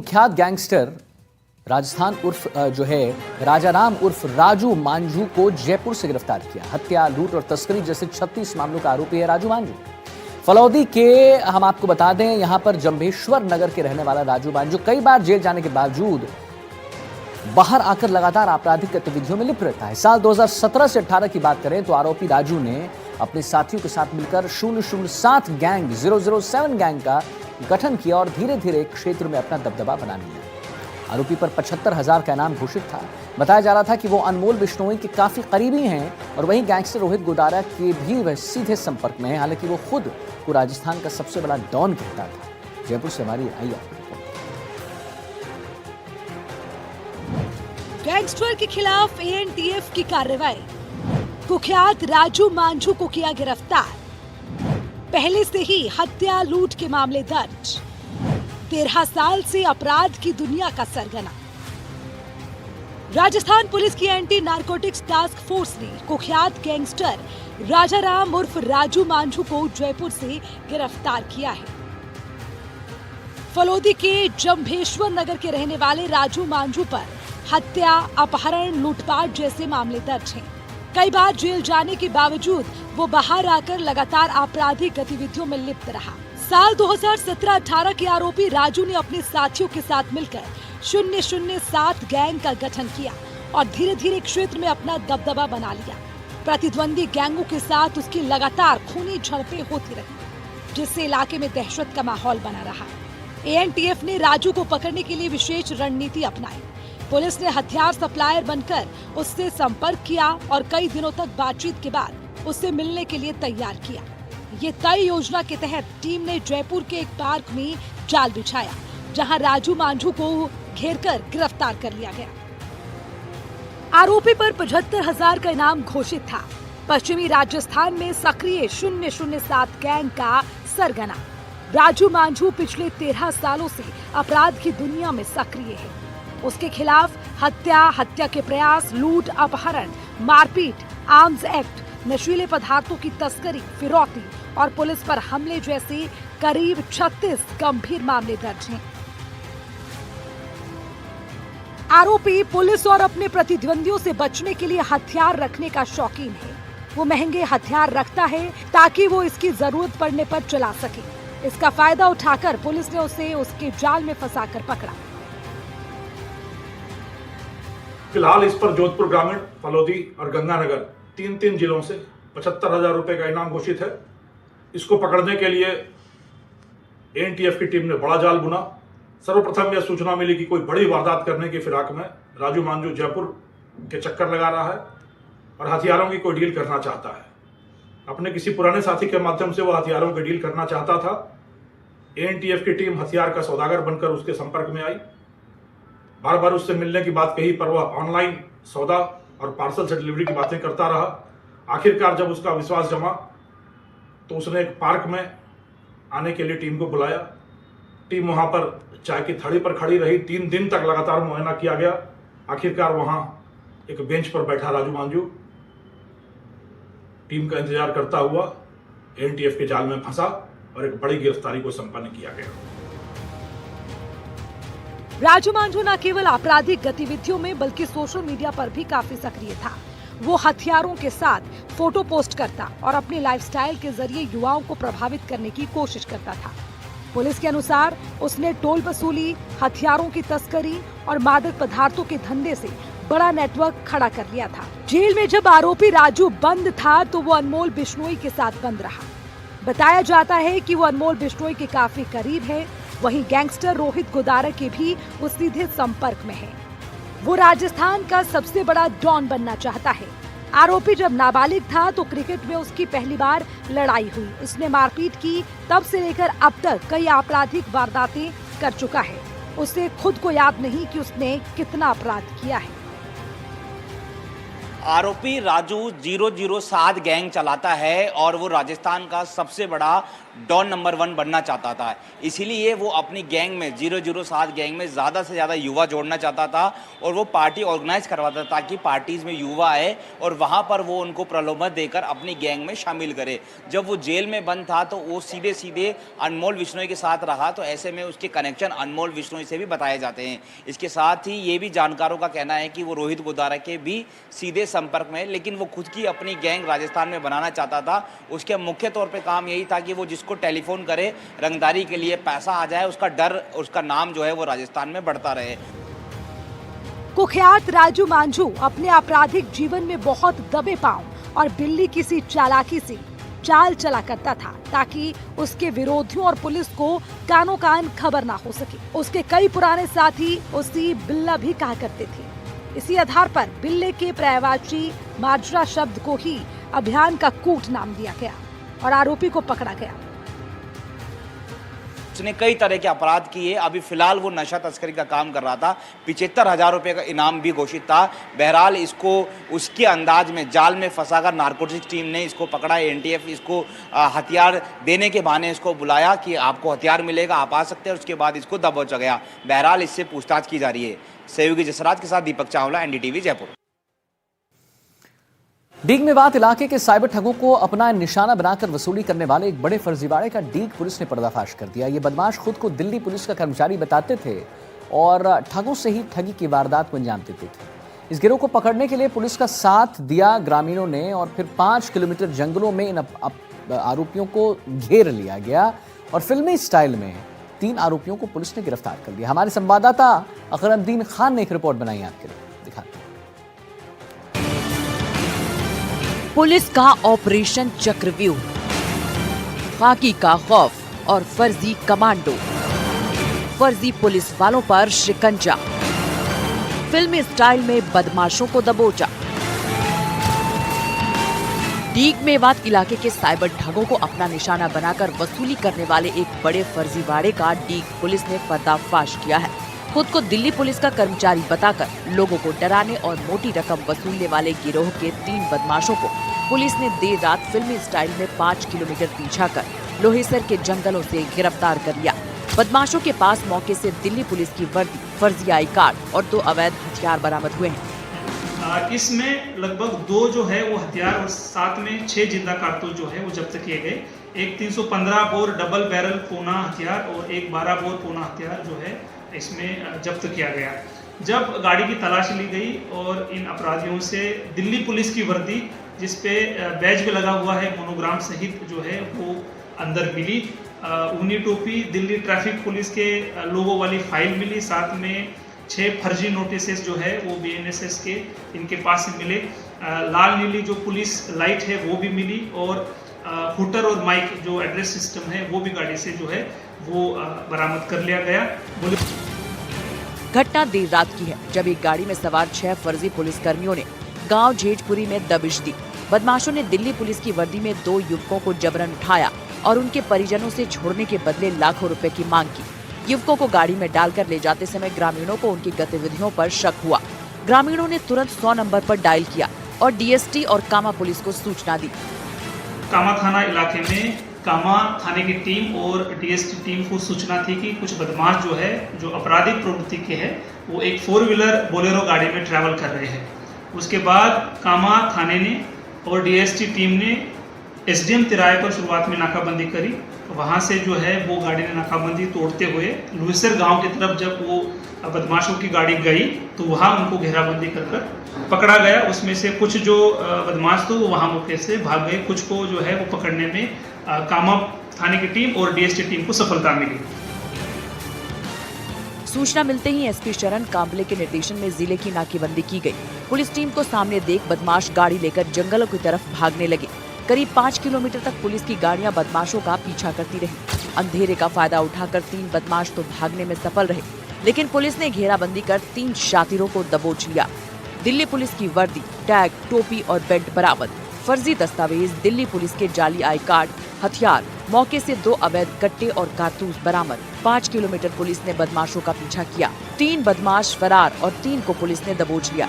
कुख्यात गैंगस्टर राजस्थान उर्फ जो है राजाराम उर्फ राजू मांझू को जयपुर से गिरफ्तार किया। हत्या, लूट और तस्करी जैसे 36 मामलों का आरोपी है राजू मांझू। फलौदी के हम आपको बता दें, यहां पर जंभेश्वर नगर के रहने वाला राजू मांझू कई बार जेल जाने के बावजूद बाहर आकर लगातार आपराधिक गतिविधियों में लिप्त रहता है। साल 2017 से 18 की बात करें तो आरोपी राजू ने अपने साथियों के साथ मिलकर 007 गैंग 007 गैंग का गठन किया और धीरे धीरे क्षेत्र में अपना दबदबा बना लिया। आरोपी पर 75,000 का इनाम घोषित था। बताया जा रहा था कि वो अनमोल बिश्नोई के काफी करीबी हैं और वहीं गैंगस्टर रोहित गोदारा के भी वह सीधे संपर्क में है। हालांकि वो खुद को राजस्थान का सबसे बड़ा डॉन कहता था। जयपुर से हमारी आई रिपोर्ट। गैंगस्टर के खिलाफ एएनटीएफ की कार्रवाई। कुख्यात राजू मांझू को किया गिरफ्तार। पहले से ही हत्या, लूट के मामले दर्ज। 13 साल से अपराध की दुनिया का सरगना। राजस्थान पुलिस की एंटी नारकोटिक्स टास्क फोर्स ने कुख्यात गैंगस्टर राजाराम उर्फ राजू मांझू को जयपुर से गिरफ्तार किया है। फलौदी के जंभेश्वर नगर के रहने वाले राजू मांझू पर हत्या, अपहरण, लूटपाट जैसे मामले दर्ज हैं। कई बार जेल जाने के बावजूद वो बाहर आकर लगातार आपराधिक गतिविधियों में लिप्त रहा। साल 2017-18 के आरोपी राजू ने अपने साथियों के साथ मिलकर 007 गैंग का गठन किया और धीरे धीरे क्षेत्र में अपना दबदबा बना लिया। प्रतिद्वंदी गैंगों के साथ उसकी लगातार खूनी झड़पें होती रही, जिससे इलाके में दहशत का माहौल बना रहा। एएनटीएफ ने राजू को पकड़ने के लिए विशेष रणनीति अपनाई। पुलिस ने हथियार सप्लायर बनकर उससे संपर्क किया और कई दिनों तक बातचीत के बाद उससे मिलने के लिए तैयार किया। ये तय योजना के तहत टीम ने जयपुर के एक पार्क में जाल बिछाया, जहां राजू मांझू को घेरकर गिरफ्तार कर लिया गया। आरोपी पर 75,000 का इनाम घोषित था। पश्चिमी राजस्थान में सक्रिय 007 गैंग का सरगना राजू मांझू पिछले 13 सालों से अपराध की दुनिया में सक्रिय है। उसके खिलाफ हत्या के प्रयास, लूट, अपहरण, मारपीट, आर्म्स एक्ट, नशीले पदार्थों की तस्करी, फिरौती और पुलिस पर हमले जैसे करीब 36 गंभीर मामले दर्ज हैं। आरोपी पुलिस और अपने प्रतिद्वंदियों से बचने के लिए हथियार रखने का शौकीन है। वो महंगे हथियार रखता है ताकि वो इसकी जरूरत पड़ने पर चला सके। इसका फायदा उठाकर पुलिस ने उसे उसके जाल में फंसाकर पकड़ा। फिलहाल इस पर जोधपुर ग्रामीण, फलौदी और गंगानगर तीन जिलों से 75,000 रुपए का इनाम घोषित है। इसको पकड़ने के लिए एएनटीएफ की टीम ने बड़ा जाल बुना। सर्वप्रथम यह सूचना मिली कि कोई बड़ी वारदात करने की फिराक में राजू मांझू जयपुर के चक्कर लगा रहा है और हथियारों की कोई डील करना चाहता है। अपने किसी पुराने साथी के माध्यम से वह हथियारों की डील करना चाहता था। एएनटीएफ की टीम हथियार का सौदागर बनकर उसके संपर्क में आई। बार बार उससे मिलने की बात कही, पर वह ऑनलाइन सौदा और पार्सल से डिलीवरी की बातें करता रहा। आखिरकार जब उसका विश्वास जमा तो उसने एक पार्क में आने के लिए टीम को बुलाया। टीम वहां पर चाय की थड़ी पर खड़ी रही। 3 दिन तक लगातार मुआयना किया गया। आखिरकार वहां एक बेंच पर बैठा राजू मांझू टीम का इंतजार करता हुआ एएनटीएफ के जाल में फंसा और एक बड़ी गिरफ्तारी को संपन्न किया गया। राजू मांझू न केवल आपराधिक गतिविधियों में बल्कि सोशल मीडिया पर भी काफी सक्रिय था। वो हथियारों के साथ फोटो पोस्ट करता और अपने लाइफस्टाइल के जरिए युवाओं को प्रभावित करने की कोशिश करता था। पुलिस के अनुसार उसने टोल वसूली, हथियारों की तस्करी और मादक पदार्थों के धंधे से बड़ा नेटवर्क खड़ा कर लिया था। जेल में जब आरोपी राजू बंद था तो वो अनमोल बिश्नोई के साथ बंद रहा। बताया जाता है कि वो अनमोल बिश्नोई के काफी करीब है। वहीं गैंगस्टर रोहित गोदारा के भी वो सीधे संपर्क में है। वो राजस्थान का सबसे बड़ा डॉन बनना चाहता है। आरोपी जब नाबालिग था तो क्रिकेट में उसकी पहली बार लड़ाई हुई। उसने मारपीट की। तब से लेकर अब तक कई आपराधिक वारदातें कर चुका है। उसे खुद को याद नहीं कि उसने कितना अपराध किया है। आरोपी राजू 007 गैंग चलाता है और वो राजस्थान का सबसे बड़ा डॉन नंबर 1 बनना चाहता था। इसीलिए वो अपनी गैंग में 007 गैंग में ज़्यादा से ज़्यादा युवा जोड़ना चाहता था और वो पार्टी ऑर्गेनाइज करवाता था ताकि पार्टीज़ में युवा आए और वहाँ पर वो उनको प्रलोभन देकर अपनी गैंग में शामिल करे। जब वो जेल में बंद था तो वो सीधे सीधे अनमोल बिश्नोई के साथ रहा, तो ऐसे में उसके कनेक्शन अनमोल बिश्नोई से भी बताए जाते हैं। इसके साथ ही ये भी जानकारों का कहना है कि वो रोहित गोदारा के भी सीधे संपर्क में, लेकिन वो खुद की अपनी गैंग राजस्थान में बनाना चाहता था। उसके मुख्य तौर पे काम यही था कि वो जिसको टेलीफोन करे, रंगदारी के लिए पैसा आ जाए, उसका डर, उसका नाम जो है वो राजस्थान में बढ़ता रहे। कुख्यात राजू मांझू अपने आपराधिक जीवन में बहुत दबे पांव और बिल्ली किसी चालाकी से चाल चला करता था ताकि उसके विरोधियों और पुलिस को कानों कान खबर ना हो सके। उसके कई पुराने साथी उसी बिल्ला भी कहा करते थे। इसी आधार पर बिल्ले के पर्यायवाची माजरा शब्द को ही अभियान का कूट नाम दिया गया और आरोपी को पकड़ा गया। उसने कई तरह के अपराध किए। अभी फिलहाल वो नशा तस्करी का काम कर रहा था। 75,000 रुपये का इनाम भी घोषित था। बहरहाल इसको उसके अंदाज में जाल में फंसाकर नारकोटिक्स टीम ने इसको पकड़ा। एनटीएफ इसको हथियार देने के बहाने इसको बुलाया कि आपको हथियार मिलेगा, आप आ सकते हैं। उसके बाद इसको दबोचा गया। बहरहाल इससे पूछताछ की जा रही है। सहयोगी जसराज के साथ दीपक चावला, एनडीटीवी जयपुर। डीग मेवात इलाके के साइबर ठगों को अपना निशाना बनाकर वसूली करने वाले एक बड़े फर्जीवाड़े का डीग पुलिस ने पर्दाफाश कर दिया। ये बदमाश खुद को दिल्ली पुलिस का कर्मचारी बताते थे और ठगों से ही ठगी की वारदात को अंजाम देते थे। इस गिरोह को पकड़ने के लिए पुलिस का साथ दिया ग्रामीणों ने और फिर 5 किलोमीटर जंगलों में इन आरोपियों को घेर लिया गया और फिल्मी स्टाइल में 3 आरोपियों को पुलिस ने गिरफ्तार कर लिया। हमारे संवाददाता अकरमुद्दीन खान ने एक रिपोर्ट बनाई आपके लिए, दिखाते हैं। पुलिस का ऑपरेशन चक्रव्यूह, खाकी का खौफ और फर्जी कमांडो, फर्जी पुलिस वालों पर शिकंजा, फिल्मी स्टाइल में बदमाशों को दबोचा। डीग मेवात इलाके के साइबर ठगों को अपना निशाना बनाकर वसूली करने वाले एक बड़े फर्जीवाड़े का डीग पुलिस ने पर्दाफाश किया है। खुद को दिल्ली पुलिस का कर्मचारी बताकर लोगों को डराने और मोटी रकम वसूलने वाले गिरोह के 3 बदमाशों को पुलिस ने देर रात फिल्मी स्टाइल में 5 किलोमीटर पीछा कर लोहेसर के जंगलों से गिरफ्तार कर लिया। बदमाशों के पास मौके से दिल्ली पुलिस की वर्दी, फर्जी आई कार्ड और 2 अवैध हथियार बरामद हुए हैं। इसमें लगभग 2 जो है वो हथियार और साथ में 6 जिंदा कारतूस जो है वो जब्त किए गए। एक 315 बोर डबल बैरल कोना हथियार और एक 12 बोर कोना हथियार जो है इसमें जब्त किया गया। जब गाड़ी की तलाशी ली गई और इन अपराधियों से दिल्ली पुलिस की वर्दी जिस पे बैज भी लगा हुआ है मोनोग्राम सहित जो है वो अंदर मिली। ऊनी टोपी, दिल्ली ट्रैफिक पुलिस के लोगों वाली फाइल मिली। साथ में 6 फर्जी नोटिसेस जो है वो BNSS के इनके पास से मिले। लाल नीली जो पुलिस लाइट है वो भी मिली और हुटर और माइक जो एड्रेस सिस्टम है वो भी गाड़ी से जो है वो बरामद कर लिया गया। घटना देर रात की है जब एक गाड़ी में सवार 6 फर्जी पुलिसकर्मियों ने गांव झेजपुरी में दबिश दी। बदमाशों ने दिल्ली पुलिस की वर्दी में 2 युवकों को जबरन उठाया और उनके परिजनों से छोड़ने के बदले लाखों रुपए की मांग की। युवकों को गाड़ी में डालकर ले जाते समय ग्रामीणों को उनकी गतिविधियों पर शक हुआ। ग्रामीणों ने तुरंत 100 नंबर पर डायल किया और DST और कामा पुलिस को सूचना दी। कामा थाना इलाके में कामा थाने की टीम और DST टीम को सूचना थी कि कुछ बदमाश जो है जो आपराधिक प्रवृत्ति के हैं वो एक 4 व्हीलर बोलेरो गाड़ी में ट्रैवल कर रहे हैं। उसके बाद कामा थाने ने और DST टीम ने SDM तिराहे पर शुरुआत में नाकाबंदी करी। वहाँ से जो है वो गाड़ी ने नाकाबंदी तोड़ते हुए लोहेसर गांव की तरफ जब वो बदमाशों की गाड़ी गई तो वहाँ उनको घेराबंदी कर पकड़ा गया। उसमें से कुछ जो बदमाश थे वो वहाँ मौके से भाग गए। कुछ को जो है वो पकड़ने में कामा थाने की टीम और DST टीम को सफलता मिली। सूचना मिलते ही SP शरण कांबले के निर्देशन में जिले की नाकेबंदी की गई। पुलिस टीम को सामने देख बदमाश गाड़ी लेकर जंगलों की तरफ भागने लगे। करीब 5 किलोमीटर तक पुलिस की गाड़ियां बदमाशों का पीछा करती रही। अंधेरे का फायदा उठाकर 3 बदमाश तो भागने में सफल रहे, लेकिन पुलिस ने घेराबंदी कर 3 शातिरों को दबोच लिया। दिल्ली पुलिस की वर्दी, टैग, टोपी और बेल्ट बरामद। फर्जी दस्तावेज, दिल्ली पुलिस के जाली आई कार्ड, हथियार, मौके से 2 अवैध कट्टे और कारतूस बरामद। 5 किलोमीटर पुलिस ने बदमाशों का पीछा किया। 3 बदमाश फरार और 3 को पुलिस ने दबोच लिया।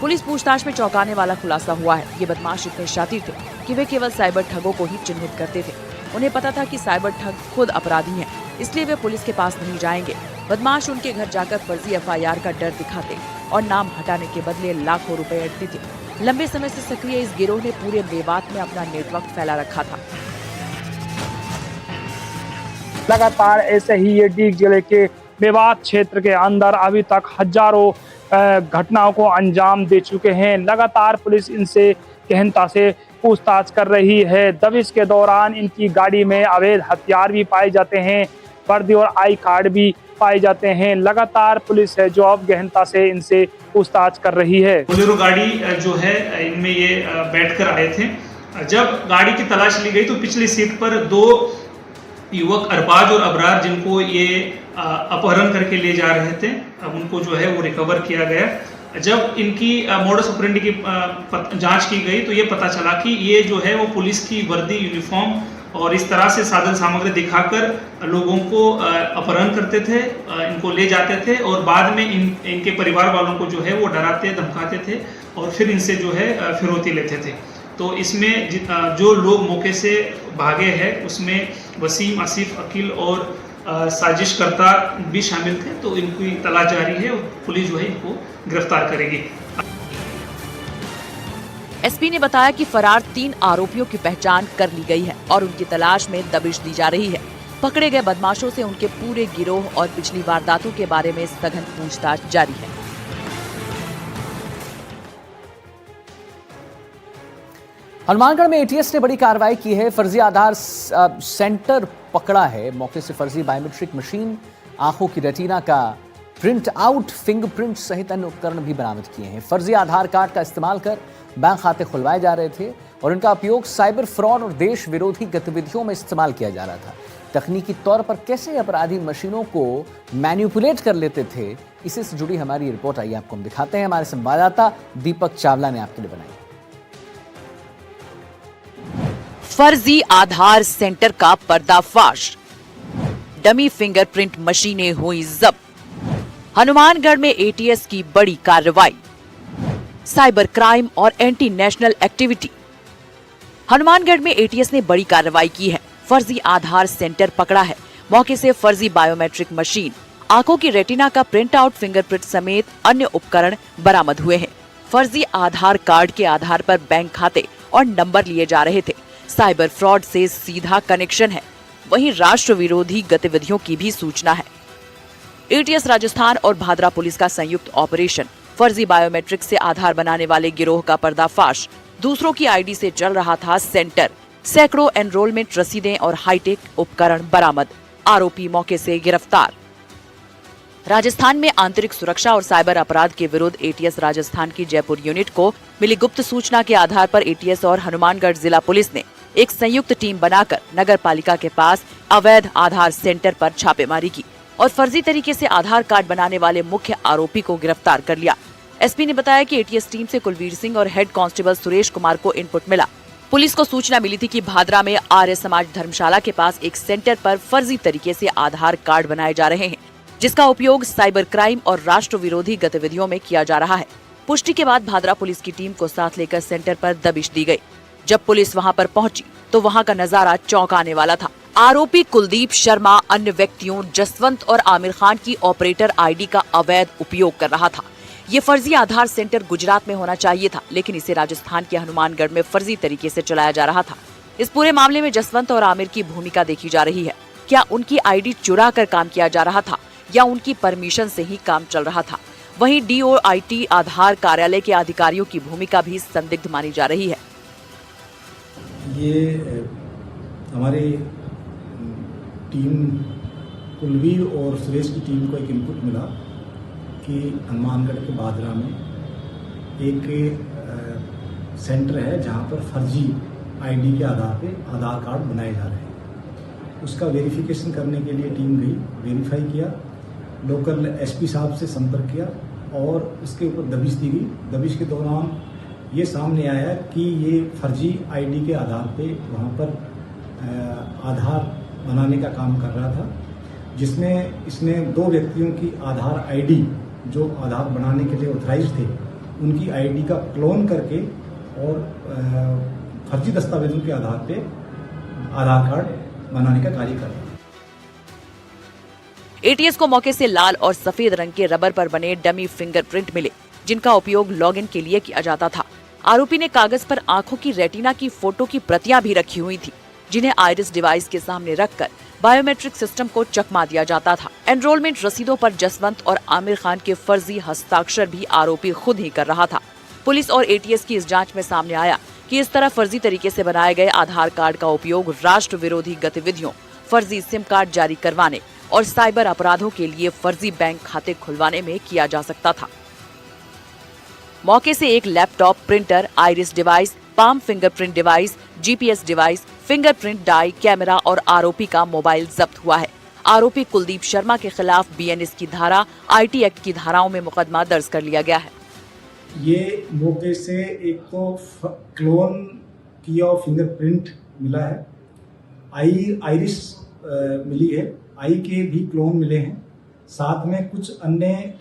पुलिस पूछताछ में चौंकाने वाला खुलासा हुआ है। ये बदमाश इतने शातिर थे कि वे केवल साइबर ठगों को ही चिन्हित करते थे। उन्हें पता था कि साइबर ठग खुद अपराधी हैं, इसलिए वे पुलिस के पास नहीं जाएंगे। बदमाश उनके घर जाकर फर्जी एफआईआर का डर दिखाते और नाम हटाने के बदले लाखों रुपए ऐंठते थे। लंबे समय से सक्रिय इस गिरोह ने पूरे मेवात में अपना नेटवर्क फैला रखा था। लगातार ऐसे ही ये डीग जिले के मेवात क्षेत्र के अंदर अभी तक हजारों घटनाओं को अंजाम दे चुके हैं। लगातार पुलिस इनसे गहनता से पूछताछ कर रही है। दबिश के दौरान इनकी गाड़ी में अवैध हथियार भी पाए जाते हैं, वर्दी और आई कार्ड भी पाए जाते हैं। लगातार पुलिस है जो अब गहनता से इनसे पूछताछ कर रही है। बोलेरो गाड़ी जो है इनमें ये बैठकर आए थे। जब गाड़ी की तलाश ली गई तो पिछली सीट पर 2 युवक अरबाज और अबरार, जिनको ये अपहरण करके ले जा रहे थे, उनको जो है वो रिकवर किया गया। जब इनकी मोडस ऑपरेंडी की जांच की गई तो ये पता चला कि ये जो है वो पुलिस की वर्दी, यूनिफॉर्म और इस तरह से साधन सामग्री दिखाकर लोगों को अपहरण करते थे, इनको ले जाते थे और बाद में इनके परिवार वालों को जो है वो डराते धमकाते थे और फिर इनसे जो है फिरौती लेते थे। तो इसमें जो लोग मौके से भागे हैं उसमें वसीम, आसिफ, अकील और साजिशकर्ता भी शामिल थे। तो इनकी तलाश जारी है और पुलिस जो है इनको गिरफ्तार करेगी। एसपी ने बताया कि फरार 3 आरोपियों की पहचान कर ली गई है और उनकी तलाश में दबिश दी जा रही है। पकड़े गए बदमाशों से उनके पूरे गिरोह और पिछली वारदातों के बारे में सघन पूछताछ जारी है। हनुमानगढ़ में एटीएस ने बड़ी कार्रवाई की है। फर्जी आधार सेंटर पकड़ा है। मौके से फर्जी बायोमेट्रिक मशीन, आंखों की रेटिना का प्रिंट आउट, फिंगरप्रिंट सहित अन्य उपकरण भी बरामद किए हैं। फर्जी आधार कार्ड का इस्तेमाल कर बैंक खाते खुलवाए जा रहे थे और इनका उपयोग साइबर फ्रॉड और देश विरोधी गतिविधियों में इस्तेमाल किया जा रहा था। तकनीकी तौर पर कैसे अपराधी मशीनों को मैनिपुलेट कर लेते थे, इसी से जुड़ी हमारी रिपोर्ट आई आपको हम दिखाते हैं। हमारे संवाददाता दीपक चावला ने आपके लिए बनाई। फर्जी आधार सेंटर का पर्दाफाश, डमी फिंगरप्रिंट मशीनें हुई जब्त। हनुमानगढ़ में एटीएस की बड़ी कार्रवाई, साइबर क्राइम और एंटी नेशनल एक्टिविटी। हनुमानगढ़ में एटीएस ने बड़ी कार्रवाई की है। फर्जी आधार सेंटर पकड़ा है। मौके से फर्जी बायोमेट्रिक मशीन, आंखों की रेटिना का प्रिंट आउट, फिंगरप्रिंट समेत अन्य उपकरण बरामद हुए हैं। फर्जी आधार कार्ड के आधार पर बैंक खाते और नंबर लिए जा रहे थे। साइबर फ्रॉड से सीधा कनेक्शन है। वहीं राष्ट्र विरोधी गतिविधियों की भी सूचना है। एटीएस राजस्थान और भादरा पुलिस का संयुक्त ऑपरेशन, फर्जी बायोमेट्रिक से आधार बनाने वाले गिरोह का पर्दाफाश। दूसरों की आईडी से चल रहा था सेंटर। सैकड़ों एनरोलमेंट रसीदें और हाईटेक उपकरण बरामद। आरोपी मौके से गिरफ्तार। राजस्थान में आंतरिक सुरक्षा और साइबर अपराध के विरुद्ध एटीएस राजस्थान की जयपुर यूनिट को मिली गुप्त सूचना के आधार पर एटीएस और हनुमानगढ़ जिला पुलिस ने एक संयुक्त टीम बनाकर नगर पालिका के पास अवैध आधार सेंटर पर छापेमारी की और फर्जी तरीके से आधार कार्ड बनाने वाले मुख्य आरोपी को गिरफ्तार कर लिया। एसपी ने बताया कि एटीएस टीम से कुलवीर सिंह और हेड कांस्टेबल सुरेश कुमार को इनपुट मिला। पुलिस को सूचना मिली थी कि भादरा में आर्य समाज धर्मशाला के पास एक सेंटर पर फर्जी तरीके से आधार कार्ड बनाए जा रहे हैं, जिसका उपयोग साइबर क्राइम और राष्ट्र विरोधी गतिविधियों में किया जा रहा है। पुष्टि के बाद भादरा पुलिस की टीम को साथ लेकर सेंटर पर दबिश दी गई। जब पुलिस वहां पर पहुंची तो वहां का नजारा चौंकाने वाला था। आरोपी कुलदीप शर्मा अन्य व्यक्तियों जसवंत और आमिर खान की ऑपरेटर आईडी का अवैध उपयोग कर रहा था। ये फर्जी आधार सेंटर गुजरात में होना चाहिए था, लेकिन इसे राजस्थान के हनुमानगढ़ में फर्जी तरीके से चलाया जा रहा था। इस पूरे मामले में जसवंत और आमिर की भूमिका देखी जा रही है। क्या उनकी आईडी चुरा कर काम किया जा रहा था या उनकी परमिशन से ही काम चल रहा था? वहीं डीओआईटी आधार कार्यालय के अधिकारियों की भूमिका भी संदिग्ध मानी जा रही है। ये हमारी टीम कुलवीर और सुरेश की टीम को एक इनपुट मिला कि हनुमानगढ़ के भादरा में एक सेंटर है जहां पर फर्जी आईडी के आधार पे आधार कार्ड बनाए जा रहे हैं। उसका वेरिफिकेशन करने के लिए टीम गई, वेरीफाई किया, लोकल एसपी साहब से संपर्क किया और उसके ऊपर दबिश दी गई। दबिश के दौरान ये सामने आया कि ये फर्जी आईडी के आधार पे वहाँ पर आधार बनाने का काम कर रहा था, जिसमें इसने 2 व्यक्तियों की आधार आईडी जो आधार बनाने के लिए ऑथराइज थे, उनकी आईडी का क्लोन करके और फर्जी दस्तावेजों के आधार पे आधार कार्ड बनाने का कार्य कर रहा है। एटीएस को मौके से लाल और सफेद रंग के रबर पर बने डमी फिंगरप्रिंट मिले, जिनका उपयोग लॉगिन के लिए किया जाता था। आरोपी ने कागज पर आंखों की रेटिना की फोटो की प्रतियां भी रखी हुई थी, जिन्हें आइरिस डिवाइस के सामने रखकर बायोमेट्रिक सिस्टम को चकमा दिया जाता था। एनरोलमेंट रसीदों पर जसवंत और आमिर खान के फर्जी हस्ताक्षर भी आरोपी खुद ही कर रहा था। पुलिस और एटीएस की इस जांच में सामने आया कि इस तरह फर्जी तरीके से बनाए गए आधार कार्ड का उपयोग राष्ट्र विरोधी गतिविधियों, फर्जी सिम कार्ड जारी करवाने और साइबर अपराधों के लिए फर्जी बैंक खाते खुलवाने में किया जा सकता था। मौके से एक laptop, printer, iris device, palm fingerprint device, GPS device, fingerprint die, camera और आरोपी का मोबाइल जब्त हुआ है। आरोपी कुलदीप शर्मा के खिलाफ बीएनएस की धारा, आईटी एक्ट की धाराओं में मुकदमा दर्ज कर लिया गया है। ये मौके से एक तो क्लोन किया फिंगरप्रिंट मिला है, आइरिस मिली है, आई के भी क्लोन मिले हैं, साथ में कुछ अन्य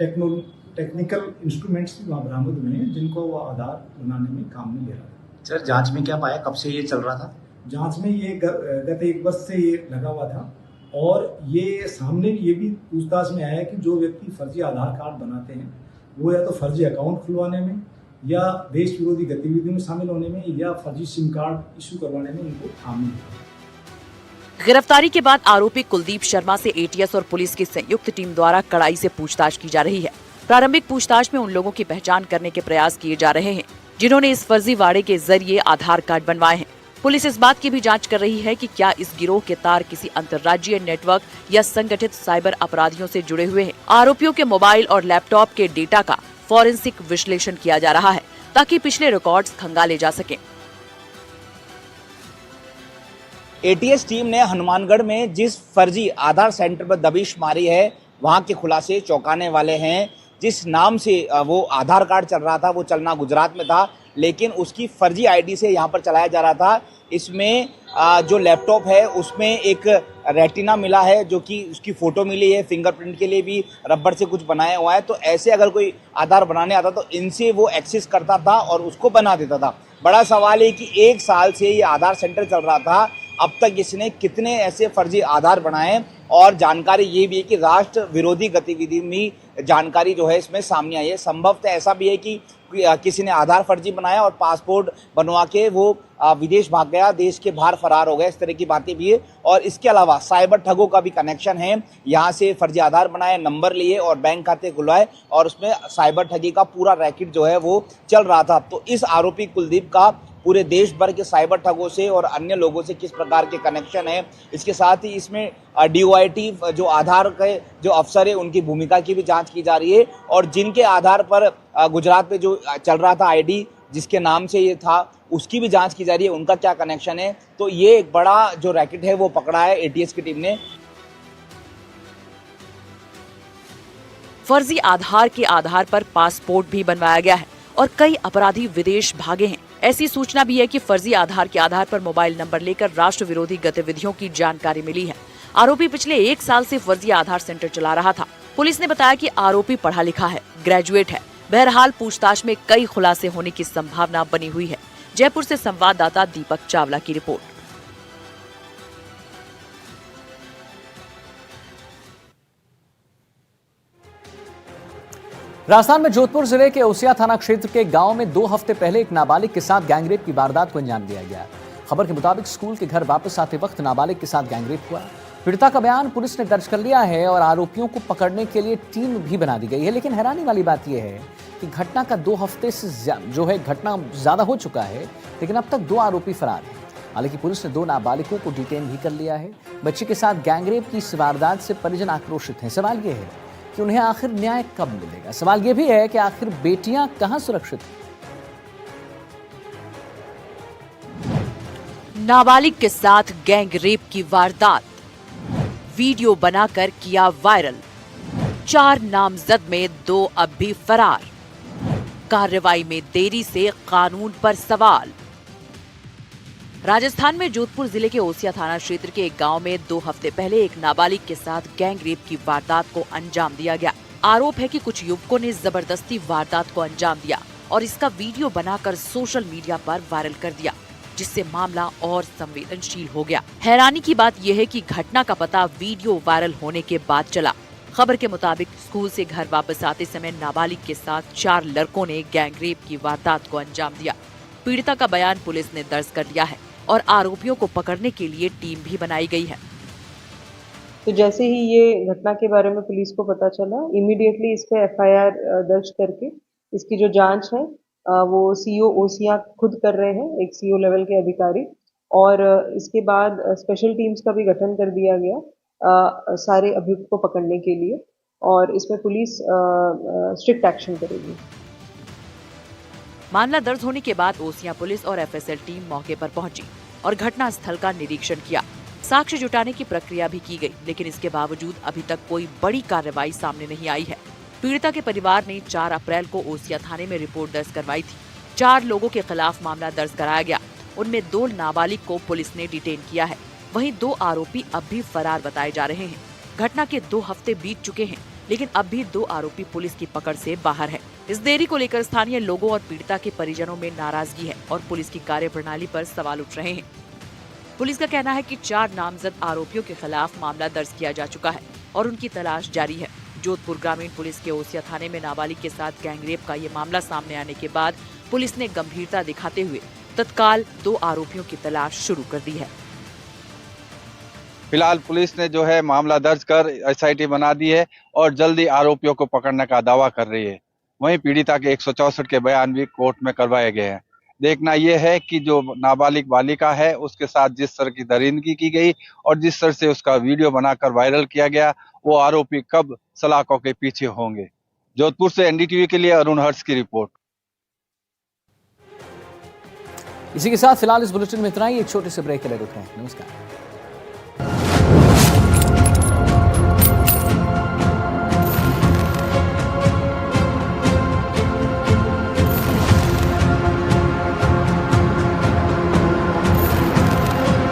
टेक्निकल इंस्ट्रूमेंट्स भी वहाँ बरामद हुए हैं जिनको वो आधार बनाने में काम में ले रहा था। सर, जांच में क्या पाया, कब से ये चल रहा था? जांच में ये गत 1 वर्ष से ये लगा हुआ था और ये सामने ये भी पूछताछ में आया कि जो व्यक्ति फर्जी आधार कार्ड बनाते हैं वो या तो फर्जी अकाउंट खुलवाने में या देश विरोधी गतिविधियों में शामिल होने में या फर्जी सिम कार्ड इशू करवाने में इनको शामिल है। गिरफ्तारी के बाद आरोपी कुलदीप शर्मा से एटीएस और पुलिस की संयुक्त टीम द्वारा कड़ाई से पूछताछ की जा रही है। प्रारंभिक पूछताछ में उन लोगों की पहचान करने के प्रयास किए जा रहे हैं जिन्होंने इस फर्जीवाड़े के जरिए आधार कार्ड बनवाए हैं। पुलिस इस बात की भी जांच कर रही है कि क्या इस गिरोह के तार किसी अंतर्राज्यीय नेटवर्क या संगठित साइबर अपराधियों से जुड़े हुए हैं। आरोपियों के मोबाइल और लैपटॉप के डेटा का फॉरेंसिक विश्लेषण किया जा रहा है ताकि पिछले रिकॉर्ड्स खंगाले जा सकें। एटीएस टीम ने हनुमानगढ़ में जिस फर्जी आधार सेंटर पर दबिश मारी है, वहां के खुलासे चौंकाने वाले हैं। जिस नाम से वो आधार कार्ड चल रहा था वो चलना गुजरात में था, लेकिन उसकी फर्जी आईडी से यहाँ पर चलाया जा रहा था। इसमें जो लैपटॉप है उसमें एक रेटिना मिला है जो कि उसकी फ़ोटो मिली है, फिंगरप्रिंट के लिए भी रबर से कुछ बनाया हुआ है। तो ऐसे अगर कोई आधार बनाने आता तो इनसे वो एक्सेस करता था और उसको बना देता था। बड़ा सवाल है कि 1 साल से ये आधार सेंटर चल रहा था, अब तक इसने कितने ऐसे फर्जी आधार बनाए। और जानकारी ये भी है कि राष्ट्र विरोधी गतिविधि में जानकारी जो है इसमें सामने आई है। संभवतः ऐसा भी है कि किसी ने आधार फर्जी बनाया और पासपोर्ट बनवा के वो विदेश भाग गया, देश के बाहर फरार हो गया, इस तरह की बातें भी है। और इसके अलावा साइबर ठगों का भी कनेक्शन है। यहाँ से फर्जी आधार बनाए, नंबर लिए और बैंक खाते खुलवाए और उसमें साइबर ठगी का पूरा रैकेट जो है वो चल रहा था। तो इस आरोपी कुलदीप का पूरे देश भर के साइबर ठगों से और अन्य लोगों से किस प्रकार के कनेक्शन है, इसके साथ ही इसमें डीओआईटी जो आधार के जो अफसर है उनकी भूमिका की भी जांच की जा रही है। और जिनके आधार पर गुजरात में जो चल रहा था आईडी जिसके नाम से ये था उसकी भी जांच की जा रही है, उनका क्या कनेक्शन है। तो ये एक बड़ा जो रैकेट है वो पकड़ा है एटीएस की टीम ने। फर्जी आधार के आधार पर पासपोर्ट भी बनवाया गया है और कई अपराधी विदेश भागे हैं। ऐसी सूचना भी है कि फर्जी आधार के आधार पर मोबाइल नंबर लेकर राष्ट्र विरोधी गतिविधियों की जानकारी मिली है। आरोपी पिछले 1 साल से फर्जी आधार सेंटर चला रहा था। पुलिस ने बताया कि आरोपी पढ़ा लिखा है, ग्रेजुएट है। बहरहाल पूछताछ में कई खुलासे होने की संभावना बनी हुई है। जयपुर से संवाददाता दीपक चावला की रिपोर्ट। राजस्थान में जोधपुर जिले के ओसिया थाना क्षेत्र के गांव में 2 हफ्ते पहले एक नाबालिग के साथ गैंगरेप की वारदात को अंजाम दिया गया। खबर के मुताबिक स्कूल के घर वापस आते वक्त नाबालिग के साथ गैंगरेप हुआ। पीड़िता का बयान पुलिस ने दर्ज कर लिया है और आरोपियों को पकड़ने के लिए टीम भी बना दी गई है। लेकिन हैरानी वाली बात यह है कि घटना का 2 हफ्ते से घटना ज्यादा हो चुका है, लेकिन अब तक 2 आरोपी फरार हैं। हालांकि पुलिस ने 2 नाबालिगों को डिटेन भी कर लिया है। बच्चे के साथ गैंगरेप की इस वारदात से परिजन आक्रोशित हैं। सवाल यह है कि उन्हें आखिर न्याय कब मिलेगा। सवाल यह भी है कि आखिर बेटियां कहां सुरक्षित हैं। नाबालिग के साथ गैंगरेप की वारदात, वीडियो बनाकर किया वायरल। 4 नामजद में 2 अब भी फरार। कार्रवाई में देरी से कानून पर सवाल। राजस्थान में जोधपुर जिले के ओसिया थाना क्षेत्र के एक गांव में 2 हफ्ते पहले एक नाबालिग के साथ गैंगरेप की वारदात को अंजाम दिया गया। आरोप है कि कुछ युवकों ने जबरदस्ती वारदात को अंजाम दिया और इसका वीडियो बनाकर सोशल मीडिया पर वायरल कर दिया। जिससे मामला और संवेदनशील हो गया। हैरानी की बात यह है कि घटना का पता वीडियो वायरल होने के बाद चला। खबर के मुताबिक स्कूल से घर वापस आते समय नाबालिग के साथ 4 लड़कों ने गैंगरेप की वारदात को अंजाम दिया। पीड़िता का बयान पुलिस ने दर्ज कर लिया है और आरोपियों को पकड़ने के लिए टीम भी बनाई गई है। तो जैसे ही ये घटना के बारे में पुलिस को पता चला, इमीडिएटली इस पे एफआईआर दर्ज करके इसकी जो जांच है वो सीओ ओसियां खुद कर रहे हैं, एक सीओ लेवल के अधिकारी, और इसके बाद स्पेशल टीम्स का भी गठन कर दिया गया सारे अभियुक्त को पकड़ने के लिए, और इसमें पुलिस स्ट्रिक्ट एक्शन करेगी। मामला दर्ज होने के बाद ओसियां पुलिस और एफएसएल टीम मौके पर पहुंची और घटना स्थल का निरीक्षण किया। साक्ष्य जुटाने की प्रक्रिया भी की गई, लेकिन इसके बावजूद अभी तक कोई बड़ी कार्रवाई सामने नहीं आई है। पीड़िता के परिवार ने 4 अप्रैल को ओसिया थाने में रिपोर्ट दर्ज करवाई थी। 4 लोगों के खिलाफ मामला दर्ज कराया गया। उनमें 2 नाबालिग को पुलिस ने डिटेन किया है। वहीं 2 आरोपी अब भी फरार बताए जा रहे हैं। घटना के 2 हफ्ते बीत चुके हैं, लेकिन अब भी 2 आरोपी पुलिस की पकड़ से बाहर है। इस देरी को लेकर स्थानीय लोगों और पीड़िता के परिजनों में नाराजगी है और पुलिस की कार्यप्रणाली पर सवाल उठ रहे हैं। पुलिस का कहना है कि 4 नामजद आरोपियों के खिलाफ मामला दर्ज किया जा चुका है और उनकी तलाश जारी है। जोधपुर ग्रामीण पुलिस के ओसिया थाने में नाबालिग के साथ गैंगरेप का ये मामला सामने आने के बाद पुलिस ने गंभीरता दिखाते हुए तत्काल 2 आरोपियों की तलाश शुरू कर दी है। फिलहाल पुलिस ने जो है मामला दर्ज कर एसआईटी बना दी है और जल्दी आरोपियों को पकड़ने का दावा कर रही है। वहीं पीड़िता के 164 के बयान भी कोर्ट में करवाए गए हैं। देखना यह है कि जो नाबालिग बालिका है उसके साथ जिस तरह की दरिंदगी की गई और जिस तरह से उसका वीडियो बनाकर वायरल किया गया, वो आरोपी कब सलाखों के पीछे होंगे। जोधपुर से एनडीटीवी के लिए अरुण हर्ष की रिपोर्ट। इसी के साथ फिलहाल इस बुलेटिन में इतना ही। एक छोटे से ब्रेक के लिए रुक रहे हैं। नमस्कार।